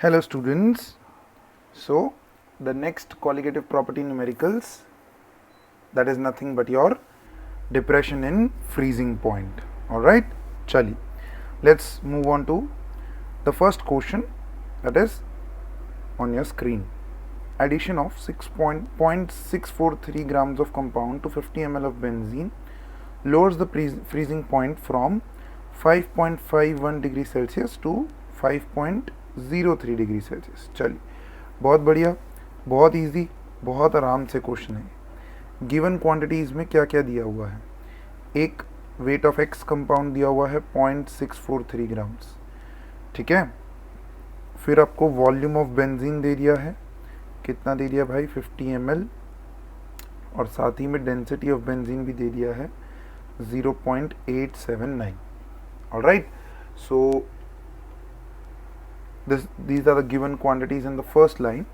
Hello students. So the next qualitative property numericals, that is nothing but your depression in freezing point. Alright, chali. Let's move on to the first question, that is on your screen. Addition of 6.643 grams of compound to 50 ml of benzene lowers the freezing point from 5.51 degree Celsius to 5.03 degree Celsius. चलिए, बहुत बढ़िया, बहुत easy, बहुत आराम से question है. Given quantities में क्या क्या दिया हुआ है? एक वेट ऑफ एक्स कंपाउंड दिया हुआ है 0.643 ग्राम्स, ठीक है. फिर आपको वॉल्यूम ऑफ बेंजीन दे दिया है, कितना दे दिया भाई? 50 ml. और साथ ही में डेंसिटी ऑफ बेंजीन भी दे दिया है 0.879. Alright, so these are the given quantities in the first line.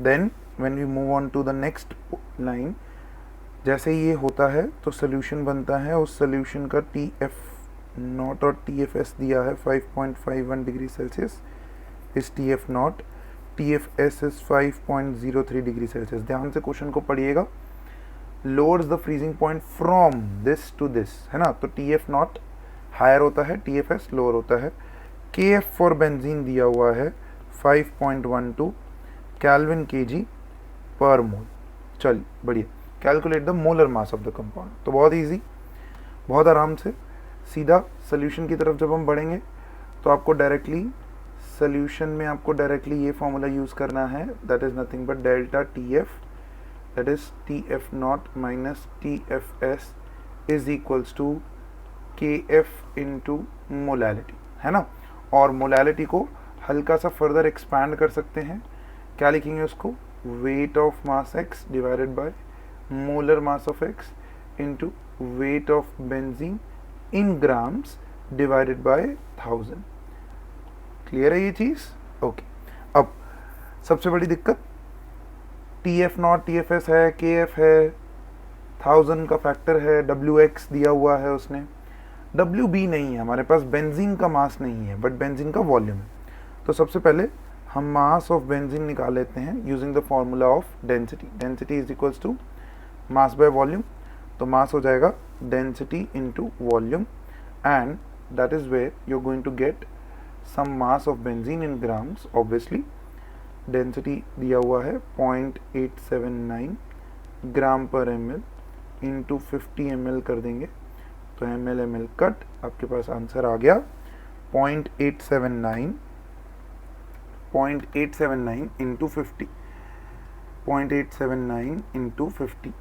Then when we move on to the next line, जैसे ये होता है तो सोल्यूशन बनता है. उस सोल्यूशन का TF0 और TFS दिया है 5.51 डिग्री सेल्सियस इस TF0, TFS is 5.03 degree Celsius. ध्यान से क्वेश्चन को पढ़िएगा. Lowers the freezing point from this to this, है ना. तो TF0 हायर होता है, TFS लोअर होता है. KF फॉर बेंजीन दिया हुआ है 5.12 केल्विन kg पर मोल. चलिए बढ़िया. Calculate the molar mass of the compound. तो बहुत इजी, बहुत आराम से सीधा सोल्यूशन की तरफ जब हम बढ़ेंगे तो आपको डायरेक्टली सोल्यूशन में आपको डायरेक्टली ये फॉर्मूला यूज़ करना है, that is nothing but delta TF, that is TF0 minus TFS is equals to KF into molality, है ना. और मोलैलिटी को हल्का सा फर्दर एक्सपैंड कर सकते हैं. क्या लिखेंगे उसको? Weight of mass x divided by molar mass of x into weight of benzene in grams divided by 1000. Clear है ये चीज़? ओके. अब सबसे बड़ी दिक्कत TF0 TFS है, KF है, 1000 का फैक्टर है, WX दिया हुआ है उसने. WB नहीं है हमारे पास, बेंजीन का मास नहीं है बट बेंजीन का वॉल्यूम है. तो सबसे पहले हम मास ऑफ बेंजीन निकाल लेते हैं using the formula of density. Density is equals to mass by volume. तो मास हो जाएगा density into volume and that is where you are going to get some mass of benzene in grams. Obviously density दिया हुआ है 0.879 ग्राम पर ml into 50 ml कर देंगे तो ml कट, आपके पास आंसर आ गया 0.879 इंटू 50, 0.879 इंटू 50,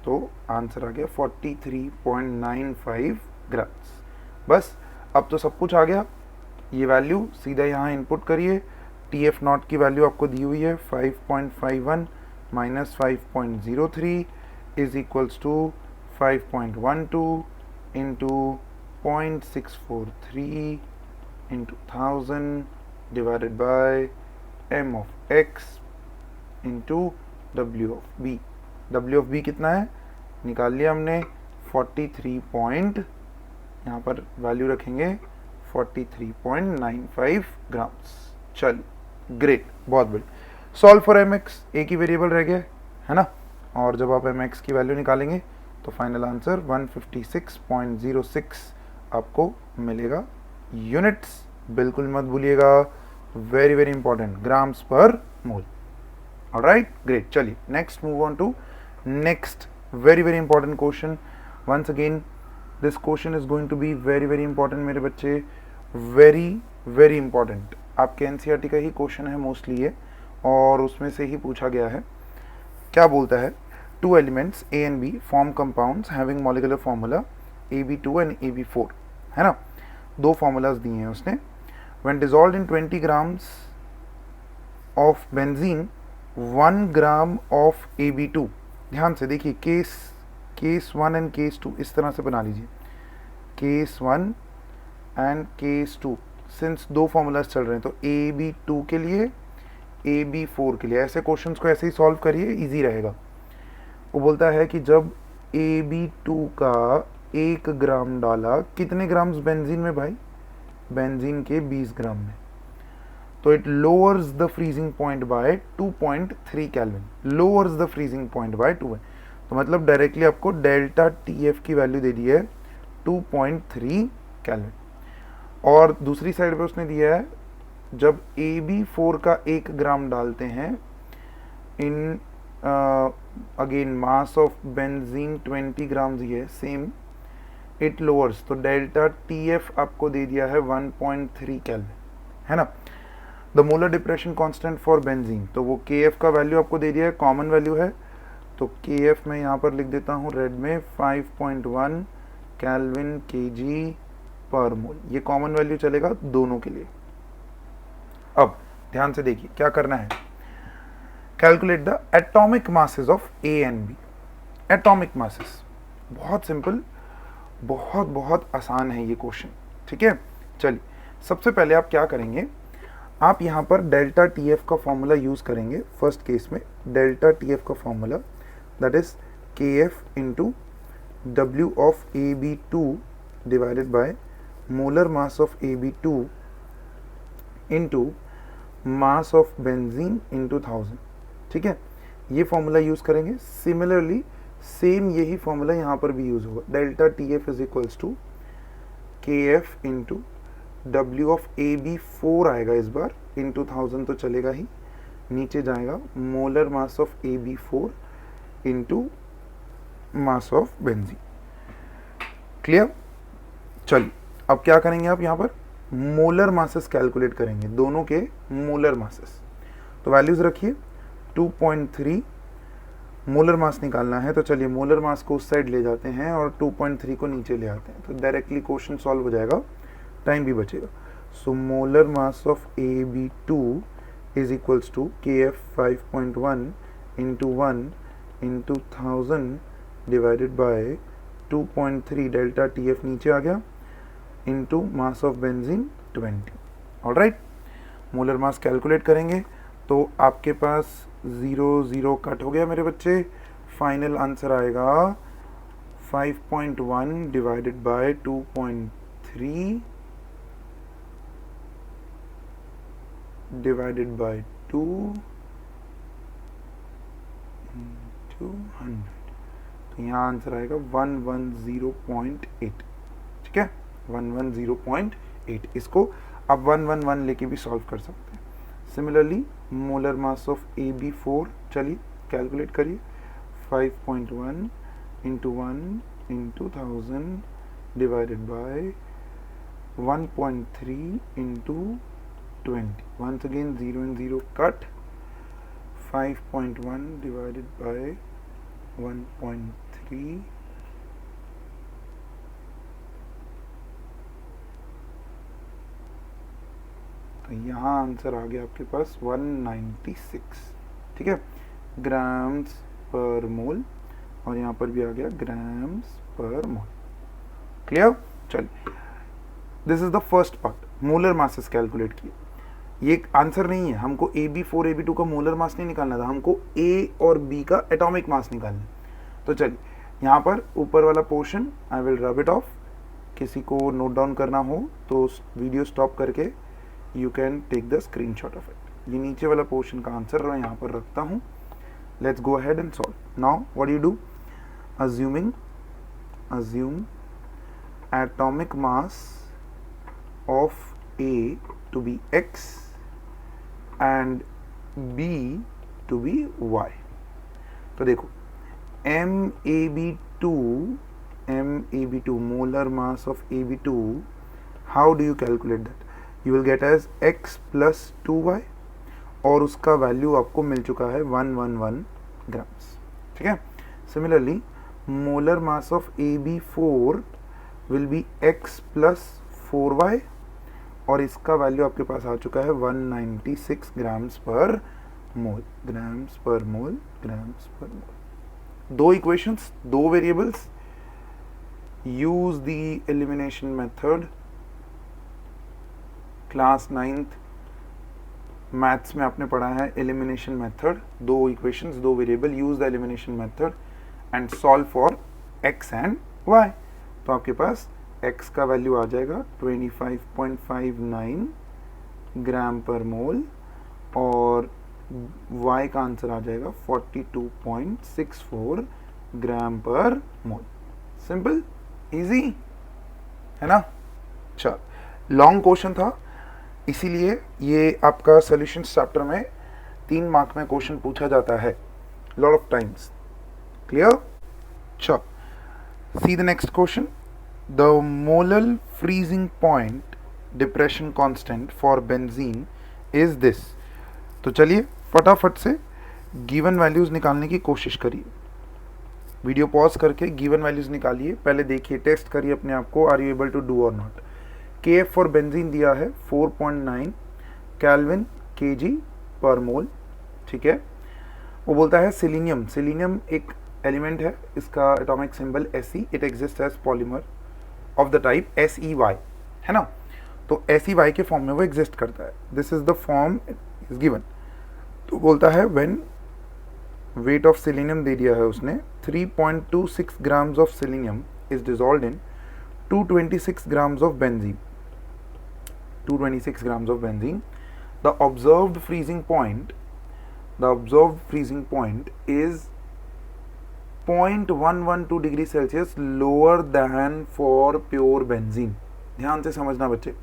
तो आंसर आ गया 43.95 ग्राम्स. बस अब तो सब कुछ आ गया. ये वैल्यू सीधा यहाँ इनपुट करिए. TF0 की वैल्यू आपको दी हुई है 5.51 minus 5.03 is equals to 5.12 into 0.643 into 1000 divided by m of x into w of b. w of b कितना है निकाल लिया हमने, 43 पॉइंट, यहाँ पर वैल्यू रखेंगे 43.95 ग्राम्स. चलिए ग्रेट, बहुत बढ़िया. सॉल्व फॉर mx, एक ही वेरिएबल रह गया है ना. और जब आप mx की वैल्यू निकालेंगे तो फाइनल आंसर 156.06 आपको मिलेगा. यूनिट्स बिल्कुल मत भूलिएगा, very very important, grams per mole. Alright, great. चलिए next move on to next very very important question. Once again this question is going to be very very important मेरे बच्चे, very very important. आपके NCERT का ही question है mostly ये, और उसमें से ही पूछा गया है. क्या बोलता है? Two elements A and B form compounds having molecular formula AB2 and AB4, है ना. दो फॉर्मूलाज दिए हैं उसने. When dissolved in 20 grams of benzene 1 gram of AB2. ध्यान से देखिए, केस 1 एंड केस 2 इस तरह से बना लीजिए. केस 1 एंड केस 2, सिंस दो फॉर्मूलाज चल रहे हैं तो AB2 के लिए, AB4 के लिए. ऐसे क्वेश्चंस को ऐसे ही सॉल्व करिए, इजी रहेगा. वो बोलता है कि जब AB2 का 1 ग्राम डाला, कितने ग्राम्स बेंजीन में भाई? बेंजीन के 20 ग्राम में. तो it lowers the freezing point bye 2.3 kelvin, lowers the freezing point bye 2। तो मतलब डायरेक्टली आपको डेल्टा TF की वैल्यू दे दी है 2.3 केल्विन। और दूसरी साइड पे उसने दिया है जब AB4 का 1 ग्राम डालते हैं in again mass of benzene 20 grams ही है सेम, इट लोअर्स, तो डेल्टा TF आपको दे दिया है 1.3 केल्विन, है ना। The molar depression constant for benzene, तो वो KF का वैल्यू आपको दे दिया है, कॉमन वैल्यू है, तो KF मैं यहाँ पर लिख देता हूँ रेड में 5.1 केल्विन kg पर मोल, ये कॉमन वैल्यू चलेगा दोनों के लिए। अब ध्यान से देखिए क्या करना है, calculate the atomic masses of A and B। Atomic masses बहुत सिंपल, बहुत आसान है ये क्वेश्चन, ठीक है। चलिए सबसे पहले आप क्या करेंगे, आप यहाँ पर डेल्टा TF का फॉर्मूला यूज करेंगे। फर्स्ट केस में डेल्टा TF का formula that is KF into W of AB2 divided by molar mass of AB2 into mass of benzene into 1000, ठीक है। ये फॉर्मूला यूज करेंगे। सिमिलरली सेम यही formula यहाँ पर भी यूज होगा, delta TF is equals to KF into W of AB4 आएगा इस बार, इंटू 1000 तो चलेगा ही, नीचे जाएगा molar mass of AB4 into mass of benzene. Clear. चलिए अब क्या करेंगे, आप यहाँ पर मोलर मासेस कैलकुलेट करेंगे, दोनों के मोलर मासेस। तो वैल्यूज रखिए 2.3 मोलर मास निकालना है, तो चलिए मोलर मास को उस साइड ले जाते हैं और 2.3 को नीचे ले आते हैं, तो डायरेक्टली क्वेश्चन सॉल्व हो जाएगा, टाइम भी बचेगा। So molar mass of AB2 is equals to KF 5.1 into 1 into 1000 divided by 2.3, delta TF नीचे आ गया, into mass of benzene 20। Alright, molar mass calculate करेंगे तो आपके पास 0 0 कट हो गया मेरे बच्चे, फाइनल आंसर आएगा 5.1 divided by 2.3 divided by 2 into 100, तो यहाँ आंसर आएगा 110.8, ठीक है, 110.8। इसको आप 111 लेके भी सॉल्व कर सकते हैं। Similarly molar mass of AB4, चलिए कैलकुलेट करिए, 5.1 into 1 into 1000 divided bye 1.3 into 20, once again 0 and 0 cut, 5.1 divided by 1.3 तो यहाँ आंसर आ गया आपके पास 196, ठीक है, ग्राम्स पर मोल, और यहाँ पर भी आ गया ग्राम्स पर मोल। क्लियर। चलिए this is the first part, molar masses calculate किए। ये आंसर नहीं है, हमको AB4 AB2 का मोलर मास नहीं निकालना था, हमको A और B का एटॉमिक मास निकालना है। तो चलिए यहाँ पर ऊपर वाला portion I will rub it off, किसी को नोट डाउन करना हो तो वीडियो स्टॉप करके you can take the screenshot of it. ये नीचे वाला पोर्शन का आंसर मैं यहाँ पर रखता हूँ। Let's go ahead and solve. Now what you do, assume atomic mass of A to be X and B to be Y। तो देखो MAB2 molar mass of AB2, how do you calculate that? You will get as X plus 2Y, और उसका value आपको मिल चुका है 111 grams, ठीक है। Similarly molar mass of AB4 will be X plus 4Y, और इसका वैल्यू आपके पास आ चुका है 196 ग्राम्स पर मोल, ग्राम्स पर मोल, ग्राम्स पर मोल। दो इक्वेशंस, दो variables, use the elimination method. Class 9th maths में आपने पढ़ा है एलिमिनेशन मेथड, दो इक्वेशंस, दो variable, use the elimination method and solve for x and y। तो आपके पास x का वैल्यू आ जाएगा 25.59 ग्राम पर मोल और y का आंसर आ जाएगा 42.64 ग्राम पर मोल। सिंपल, इजी है ना। चल, लॉन्ग क्वेश्चन था, इसीलिए ये आपका सॉल्यूशन चैप्टर में 3 मार्क में क्वेश्चन पूछा जाता है लॉट ऑफ टाइम्स। क्लियर? चल, see the next question. The molal freezing point depression constant for benzene is this. तो चलिए फटाफट से गिवन वैल्यूज निकालने की कोशिश करिए। वीडियो पॉज करके गिवन वैल्यूज निकालिए, पहले देखिए, टेस्ट करिए अपने आप को, are you able to do और नॉट। KF फॉर बेंजीन दिया है 4.9 केल्विन kg पर मोल, ठीक है। वो बोलता है सिलीनियम, सिलीनियम एक एलिमेंट है, इसका atomic symbol Fe, it exist as polymer of the type SEY, है ना। तो SEY के फॉर्म में वो एग्जिस्ट करता है, this is the form is given. तो बोलता है व्हेन वेट ऑफ सिलीनियम दे दिया है उसने 3.26 grams of selenium is dissolved in 226 grams of benzene, 226 grams of benzene. The observed freezing point is 0.112 degree Celsius lower than for pure benzene. ध्यान से समझना बच्चे,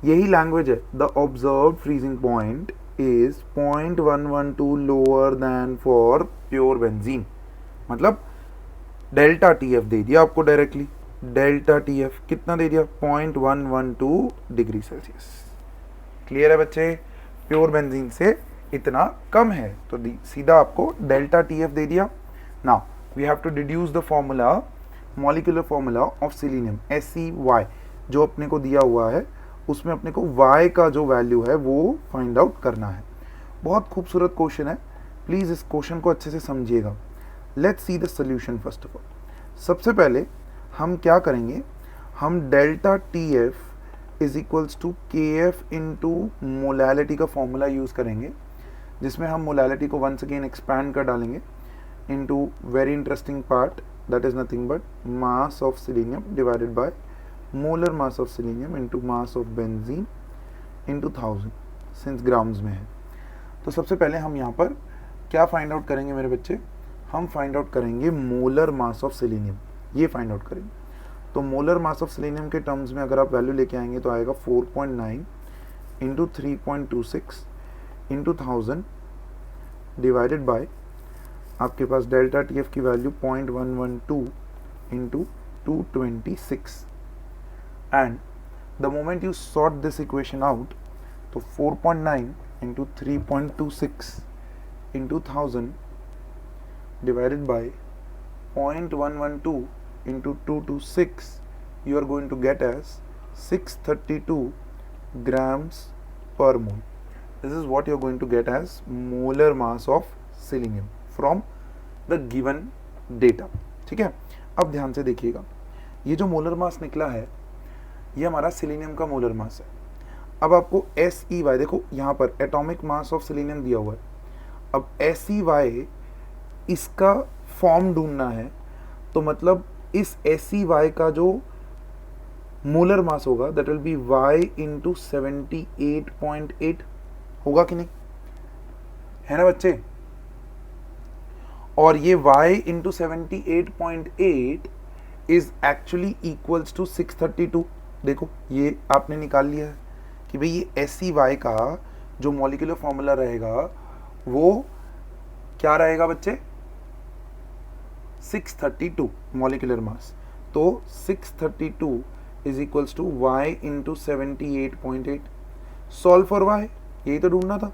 यही लैंग्वेज है। The observed freezing point is 0.112 lower than for pure benzene, मतलब delta TF दे दिया आपको डायरेक्टली। डेल्टा TF कितना दे दिया? 0.112 डिग्री सेल्सियस। क्लियर है बच्चे? प्योर बेंजीन से इतना कम है, तो सीधा आपको डेल्टा TF दे दिया। Now we have to deduce the formula, molecular formula of selenium SEY जो अपने को दिया हुआ है, उसमें अपने को Y का जो वैल्यू है वो फाइंड आउट करना है। बहुत खूबसूरत क्वेश्चन है, प्लीज़ इस क्वेश्चन को अच्छे से समझिएगा। Let's see the solution first of all. सबसे पहले हम क्या करेंगे, हम delta TF is equals to KF into molality का फॉर्मूला यूज़ करेंगे, जिसमें हम मोलैलिटी को वंस अगेन एक्सपैंड कर डालेंगे into very interesting part, that is nothing but mass of selenium divided by molar mass of selenium into mass of benzene into 1000, since grams में है। तो सबसे पहले हम यहाँ पर क्या फाइंड आउट करेंगे मेरे बच्चे, हम फाइंड आउट करेंगे मोलर मास ऑफ सिलीनियम, ये फाइंड आउट करेंगे। तो मोलर मास ऑफ सिलीनियम के टर्म्स में अगर आप वैल्यू लेके आएंगे तो आएगा 4.9 इंटू 3.26 इंटू 1000 डिवाइडेड बाय आपके पास डेल्टा TF की value 0.112 into 226, and the moment you sort this equation out, तो 4.9 into 3.26 into 1000 divided by 0.112 into 226, you are going to get as 632 grams per mole. This is what you are going to get as molar mass of selenium from the given data. ठीक है, अब ध्यान से देखिएगा, ये जो molar mass निकला है ये हमारा सिलीनियम का मोलर मास है। अब आपको SEY देखो, यहाँ पर एटॉमिक मास ऑफ सिलीनियम दिया हुआ है। अब SEY इसका फॉर्म ढूंढना है, तो मतलब इस SEY का जो मोलर मास होगा that will B Y into 78.8, होगा कि नहीं, है ना बच्चे। और ये Y into 78.8 is actually equals to 632। देखो ये आपने निकाल लिया है कि भाई ये SEY का जो मॉलिक्यूलर फॉर्मूला रहेगा वो क्या रहेगा बच्चे, 632 मॉलिक्यूलर मास। तो 632 is equals to Y into 78.8। Solve for Y, यही तो ढूंढना था।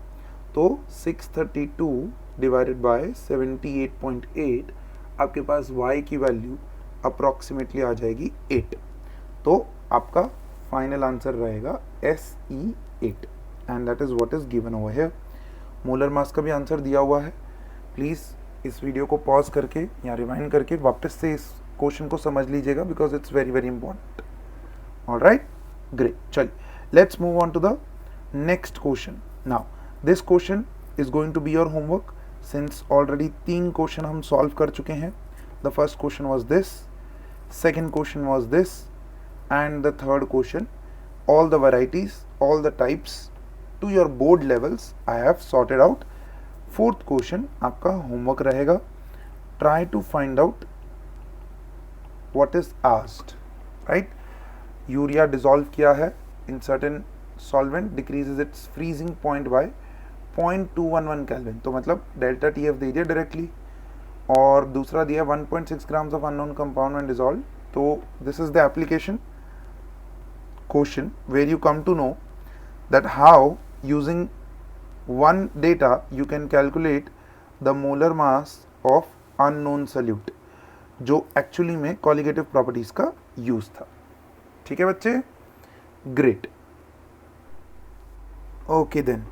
तो 632 डिवाइडेड बाय 78.8, आपके पास Y की वैल्यू अप्रॉक्सीमेटली आ जाएगी 8। तो आपका फाइनल आंसर रहेगा SE8, and that is what is given over here. Molar mass का भी आंसर दिया हुआ है। प्लीज़ इस वीडियो को पॉज करके या रिवाइंड करके वापस से इस क्वेश्चन को समझ लीजिएगा, because it's very very important. Alright, great. चलिए let's move on to the next question. Now this question is going to be your homework, since already 3 question हम सॉल्व कर चुके हैं। The first question was this, second question was this, and the third question, all the varieties, all the types to your board levels I have sorted out. Fourth question आपका homework रहेगा, try to find out what is asked, right. Urea dissolve किया है in certain solvent, decreases its freezing point by 0.211 kelvin, तो मतलब delta T F दे दिया directly, और दूसरा दिया 1.6 grams of unknown compound and dissolve. तो this is the application question where you come to know that how using one data you can calculate the molar mass of unknown solute, जो actually में colligative properties का use था। ठीक है बच्चे, great. Okay then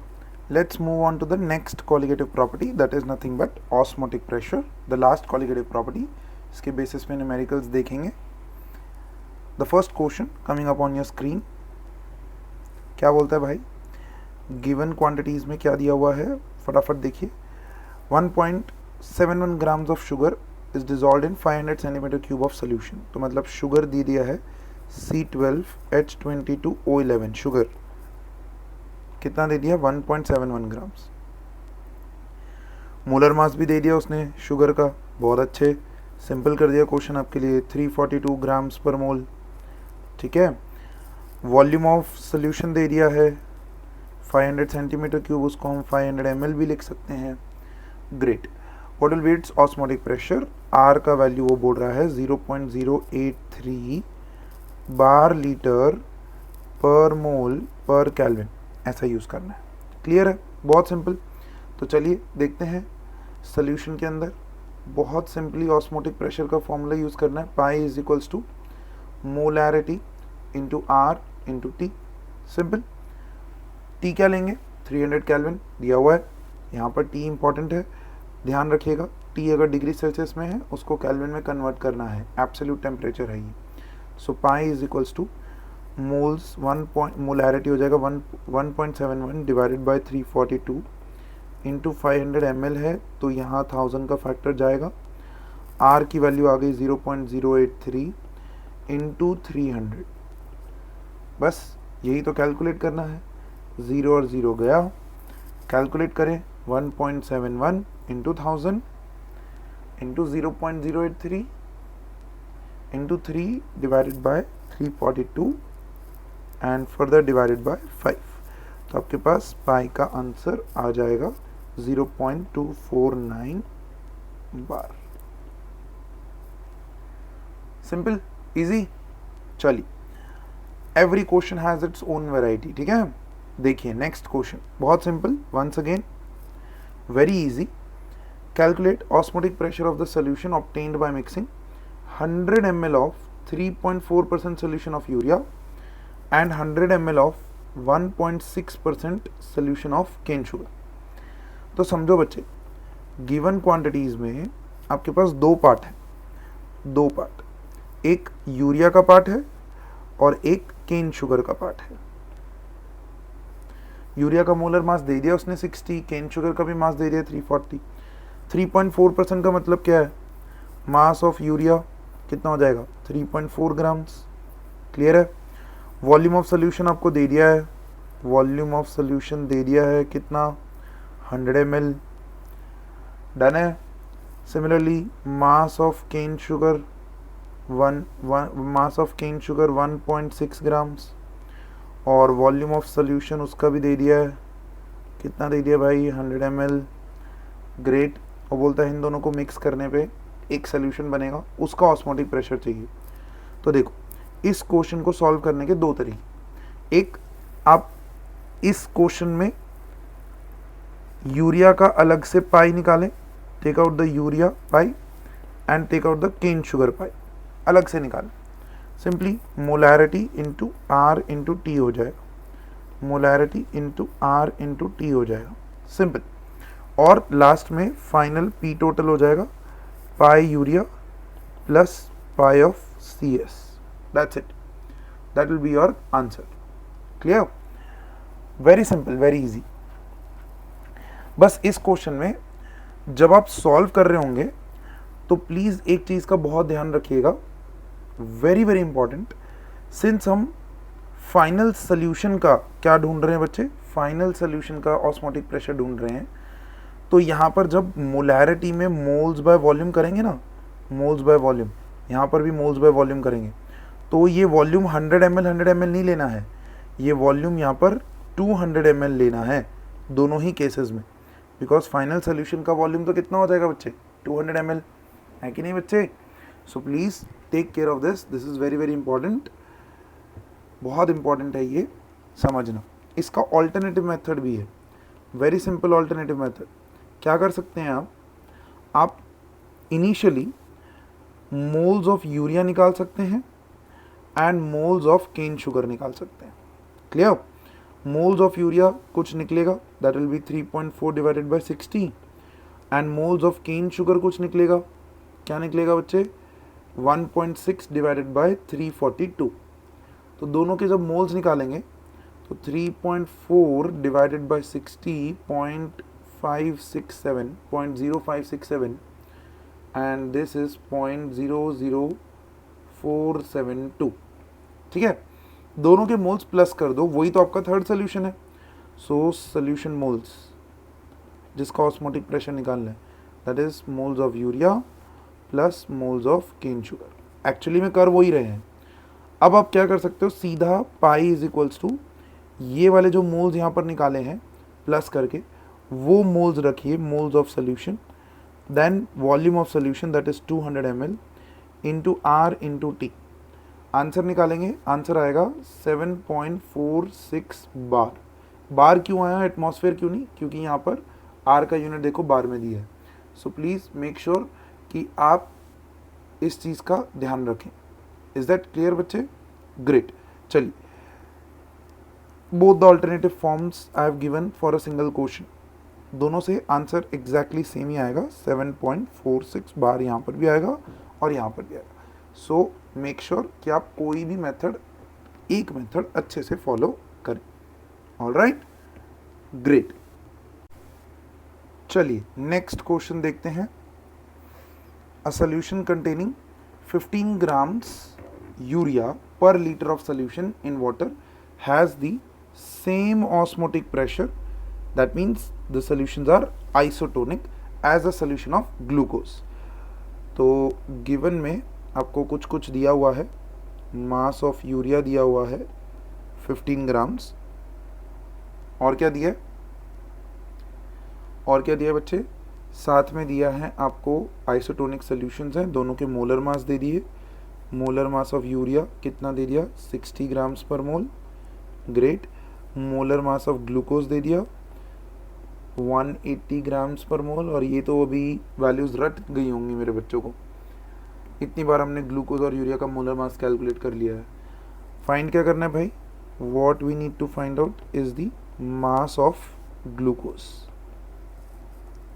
let's move on to the next colligative property, that is nothing but osmotic pressure, the last colligative property. इसके basis पे numericals देखेंगे। The first question coming up on your screen, क्या बोलता है भाई, given quantities में क्या दिया हुआ है, फटाफट देखिए। 1.71 grams of sugar is dissolve in 500 centimetre cube of solution, तो मतलब शुगर दे दिया है C12H22O11, शुगर कितना दे दिया, 1.71 grams। मोलर मास भी दे दिया उसने शुगर का, बहुत अच्छे, सिंपल कर दिया क्वेश्चन आपके लिए, 342 grams पर मोल। ठीक है, वॉल्यूम ऑफ सोल्यूशन दे दिया है 500 सेंटीमीटर क्यूब, उसको हम 500 ml भी लिख सकते हैं। Great. What will be its osmotic pressure, R का वैल्यू वो बोल रहा है 0.083 बार लीटर पर मोल पर केल्विन, ऐसा यूज़ करना है। क्लियर है, बहुत सिंपल। तो चलिए देखते हैं सोल्यूशन के अंदर बहुत सिंपली ऑस्मोटिक प्रेशर का फॉर्मूला यूज़ करना है, pi is equals to molarity into R into T. Simple. T क्या लेंगे, 300 केल्विन दिया हुआ है, यहाँ पर टी इंपॉर्टेंट है, ध्यान रखिएगा। टी अगर डिग्री सेल्सियस में है उसको केल्विन में कन्वर्ट करना है, एब्सोल्यूट टेम्परेचर है ये। So pi is equals to moles, molarity हो जाएगा 1.71 डिवाइडेड बाई 342 इंटू 500 ml है, तो यहाँ 1000 का फैक्टर जाएगा। आर की वैल्यू आ गई 0.083 इंटू 300, बस यही तो कैलकुलेट करना है। 0 और 0 गया, कैलकुलेट करें 1.71 into 1000 into 0.083 into 3 divided by 342 and further divided by 5, तो आपके पास पाई का आंसर आ जाएगा 0.249 बार। Simple, easy. चलिए, every question has its own variety. ठीक है, देखिए नेक्स्ट क्वेश्चन बहुत simple, once again very easy. Calculate osmotic pressure of the solution obtained by mixing 100 ml of 3.4% solution of urea and 100 ml of 1.6% solution of cane sugar. तो समझो बच्चे, given quantities में आपके पास दो पार्ट है, दो part, एक यूरिया का पार्ट है और एक केन शुगर का पार्ट है। यूरिया का मोलर मास दे दिया उसने 60, केन शुगर का भी मास दे दिया 340। 3.4% का मतलब क्या है, मास ऑफ यूरिया कितना हो जाएगा 3.4 grams। क्लियर है। वॉल्यूम ऑफ सोल्यूशन आपको दे दिया है, वॉल्यूम ऑफ सोल्यूशन दे दिया है कितना 100 ml, डन है। Similarly mass of cane sugar mass of cane sugar 1.6 grams और वॉल्यूम ऑफ सोल्यूशन उसका भी दे दिया है, कितना दे दिया भाई 100 ml। ग्रेट। वो बोलता है इन दोनों को मिक्स करने पे एक सोल्यूशन बनेगा, उसका ऑस्मोटिक प्रेशर चाहिए। तो देखो इस क्वेश्चन को सॉल्व करने के दो तरीके, एक आप इस क्वेश्चन में यूरिया का अलग से पाई निकालें, take out the urea pi and take out the cane sugar pi, अलग से निकालें। Simply molarity into R into T हो जाएगा, molarity into R into T हो जाएगा, सिंपल। और लास्ट में फाइनल पी टोटल हो जाएगा pi urea plus pi of C S, that's it, that will be your answer. Clear, very simple, very easy. बस इस क्वेश्चन में जब आप सॉल्व कर रहे होंगे तो प्लीज एक चीज का बहुत ध्यान रखिएगा, वेरी वेरी इंपॉर्टेंट, सिंस हम फाइनल सोल्यूशन का क्या ढूंढ रहे हैं बच्चे, फाइनल सोल्यूशन का ऑस्मोटिक प्रेशर ढूंढ रहे हैं, तो यहाँ पर जब मोलैरिटी में मोल्स बाय वॉल्यूम करेंगे ना, मोल्स बाय वॉल्यूम, यहाँ पर भी मोल्स बाय वॉल्यूम करेंगे, तो ये वॉल्यूम 100 ml नहीं लेना है, ये वॉल्यूम यहाँ पर 200 ml लेना है दोनों ही केसेस में, बिकॉज फाइनल सोल्यूशन का वॉल्यूम तो कितना हो जाएगा बच्चे, 200 ml, है कि नहीं बच्चे? So please take care of this is very very important, बहुत इंपॉर्टेंट है ये समझना। इसका ऑल्टरनेटिव मेथड भी है, वेरी सिंपल ऑल्टरनेटिव मेथड। क्या कर सकते हैं आप इनिशियली मोल्स ऑफ यूरिया निकाल सकते हैं and moles of cane sugar निकाल सकते हैं। क्लियर? मोल्स ऑफ यूरिया कुछ निकलेगा, that will be 3.4 divided by 60 and moles of cane sugar कुछ निकलेगा, क्या निकलेगा बच्चे, 1.6 डिवाइडेड बाय 342। तो दोनों के जब मोल्स निकालेंगे तो 3.4 divided by 60 0.0567 and this is 0.00472। ठीक है, दोनों के मोल्स प्लस कर दो, वही तो आपका थर्ड सोल्यूशन है। सो सोल्यूशन मोल्स जिसका ऑस्मोटिक प्रेशर निकालना है, that is moles of urea plus moles of cane sugar. Actually में कर वो ही रहे हैं। अब आप क्या कर सकते हो, सीधा पाई इज इक्वल्स टू ये वाले जो मोल्स यहाँ पर निकाले हैं प्लस करके वो मोल्स रखिए, moles of solution, then volume of solution that is 200 ml into R into T. Answer निकालेंगे, आंसर आएगा 7.46 बार। बार क्यों आया, एटमॉस्फेयर क्यों नहीं, क्योंकि यहाँ पर आर का यूनिट देखो बार में दिया है। सो प्लीज़ मेक श्योर कि आप इस चीज़ का ध्यान रखें। इज दैट क्लियर बच्चे? ग्रेट। चलिए, both the alternative forms I have given for a single question, दोनों से आंसर एग्जैक्टली सेम ही आएगा, 7.46 बार यहाँ पर भी आएगा और यहाँ पर भी आएगा। सो मेक श्योर कि आप कोई भी मेथड, एक मेथड अच्छे से फॉलो करें। Alright, great. चलिए नेक्स्ट क्वेश्चन देखते हैं। A solution containing 15 grams urea per liter of solution in water has the same osmotic pressure, that means the solutions are isotonic as a solution of glucose। तो given में आपको कुछ कुछ दिया हुआ है, मास ऑफ यूरिया दिया हुआ है 15 grams, और क्या दिया है, और क्या दिया है बच्चे, साथ में दिया है आपको आइसोटोनिक सॉल्यूशंस हैं, दोनों के मोलर मास दे दिए। मोलर मास ऑफ यूरिया कितना दे दिया, 60 grams per mole, great. Molar mass of glucose दे दिया 180 grams पर मोल, और ये तो अभी वैल्यूज़ रट गई होंगी मेरे बच्चों को, इतनी बार हमने ग्लूकोज और यूरिया का मोलर मास कैलकुलेट कर लिया है। फाइंड क्या करना है भाई, what we need to find out is the mass of glucose,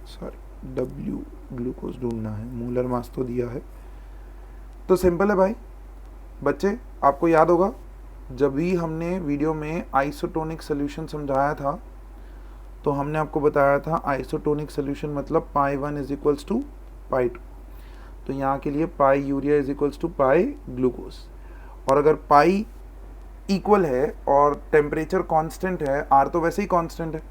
sorry W glucose ढूंढना है, मोलर मास तो दिया है। तो सिंपल है भाई बच्चे, आपको याद होगा जब भी हमने वीडियो में आइसोटोनिक सोल्यूशन समझाया था तो हमने आपको बताया था आइसोटोनिक सोल्यूशन मतलब pi 1 is equals to pi 2। तो यहाँ के लिए pi urea is equals to pi glucose, और अगर पाई इक्वल है और टेम्परेचर कांस्टेंट है, आर तो वैसे ही कांस्टेंट है,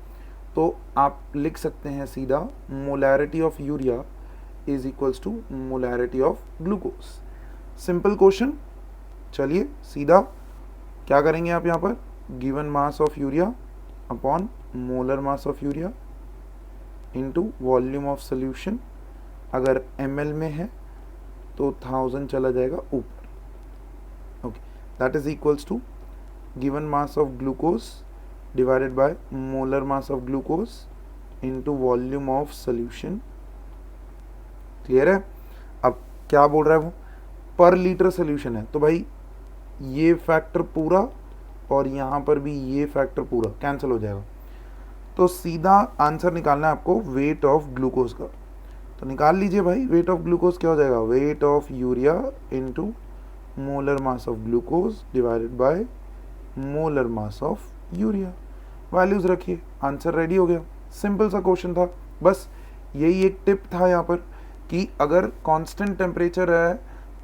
तो आप लिख सकते हैं सीधा molarity of urea is equals to molarity of glucose. Simple question. चलिए सीधा क्या करेंगे आप यहाँ पर, given mass of urea upon molar mass of urea into volume of solution, अगर ml में है तो 1000 चला जाएगा ऊपर, okay, that is equals to given mass of glucose divided by molar mass of glucose into volume of solution। Clear है? अब क्या बोल रहा है वो, पर लीटर सोल्यूशन है, तो भाई ये फैक्टर पूरा और यहाँ पर भी ये फैक्टर पूरा कैंसिल हो जाएगा, तो सीधा आंसर निकालना है आपको वेट ऑफ ग्लूकोज का। तो निकाल लीजिए भाई, वेट ऑफ ग्लूकोज क्या हो जाएगा, weight of urea into molar mass of glucose divided by molar mass of urea. Values रखिए, आंसर रेडी हो गया। सिंपल सा क्वेश्चन था, बस यही एक टिप था यहाँ पर कि अगर कांस्टेंट टेम्परेचर है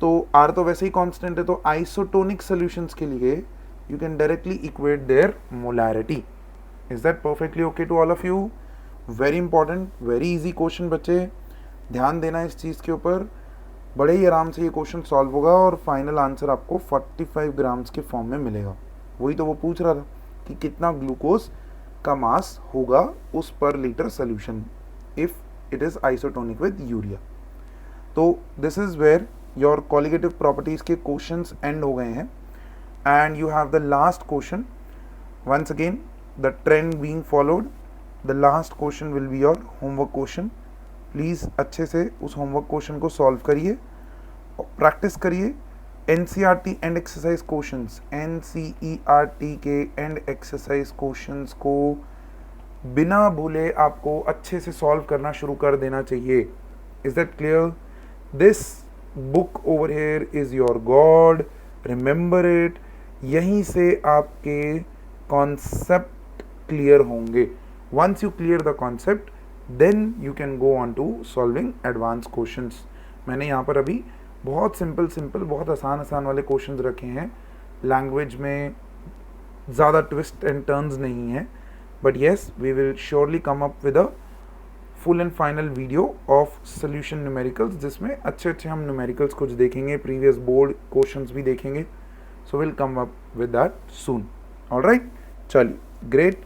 तो आर तो वैसे ही कांस्टेंट है, तो आइसोटोनिक सॉल्यूशंस के लिए you can directly equate their molarity. Is that perfectly okay to all of you? Very important, very easy question बच्चे, ध्यान देना इस चीज़ के ऊपर। बड़े ही आराम से ये क्वेश्चन सॉल्व होगा और फाइनल आंसर आपको 45 ग्राम्स के फॉर्म में मिलेगा। वही तो वो पूछ रहा था कि कितना ग्लूकोज का मास होगा उस पर litre solution if it is isotonic with urea. तो this is where your colligative properties के क्वेश्चंस एंड हो गए हैं and you have the last question. Once again the trend being followed, the last question will be your homework question. Please अच्छे से उस homework question को solve करिए, practice करिए। NCERT end exercise questions, NCERT के एंड एक्सरसाइज क्वेश्चंस को बिना भूले आपको अच्छे से सॉल्व करना शुरू कर देना चाहिए। Is that clear? This book over here is your god, remember it. यहीं से आपके कॉन्सेप्ट क्लियर होंगे। Once you clear the concept then you can go on to solving advance questions. मैंने यहाँ पर अभी बहुत सिंपल बहुत आसान वाले क्वेश्चंस रखे हैं। लैंग्वेज में ज़्यादा ट्विस्ट एंड टर्न्स नहीं है, but yes we will surely come up with a full and final video of solution numericals, जिसमें अच्छे हम न्यूमेरिकल्स कुछ देखेंगे, प्रीवियस बोर्ड क्वेश्चंस भी देखेंगे। So will come up with that soon. Alright, चलिए, ग्रेट।